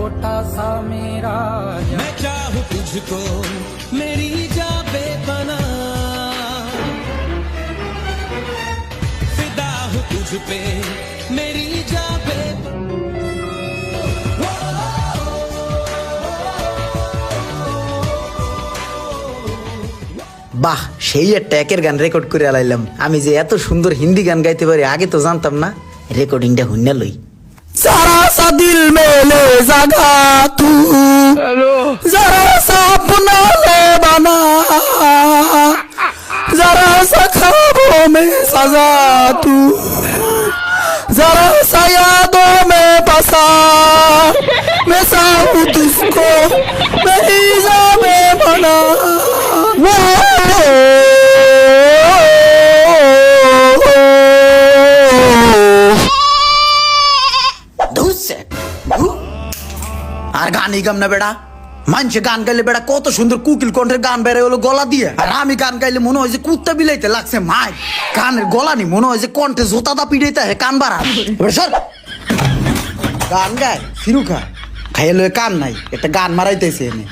छोटा सा मेरा मैं चाहूं तुझको मेरी जान बेपना फिदा हूं तुझ पे मेरी जान बेपना বাহ, সেই একটা একের গান রেকর্ড করে আলাইলাম। আমি যে এত সুন্দর হিন্দি গান গাইতে পারি আগে তো জানতাম না। রেকর্ডিংটা হুন্না লই। जरा सा दिल में ले जगा तू, जरा सा अपना ले बना, जरा सा ख्वाबों में सजा तू, जरा सा यादों में बसा, मैं चाहूं तुझको मेरी जान में बना। আর গানই গাম না বেড়া, মানুষে গান গাইলে বেড়া কত সুন্দর কুকিল কণ্ঠের গান বেড়ে হলো গলা দিয়ে, আর আমি গান গাইলে মনে হয় যে কুত্তা বিলাইতে লাগছে মাই। গানের গলা নি মনে হয় যে কণ্ঠে জোতাদা পিড়াইতে হয় কান বাড়া। গান গায় ফিরু খা খাইলে কান নাই, একটা গান মারাইতেছে এনে।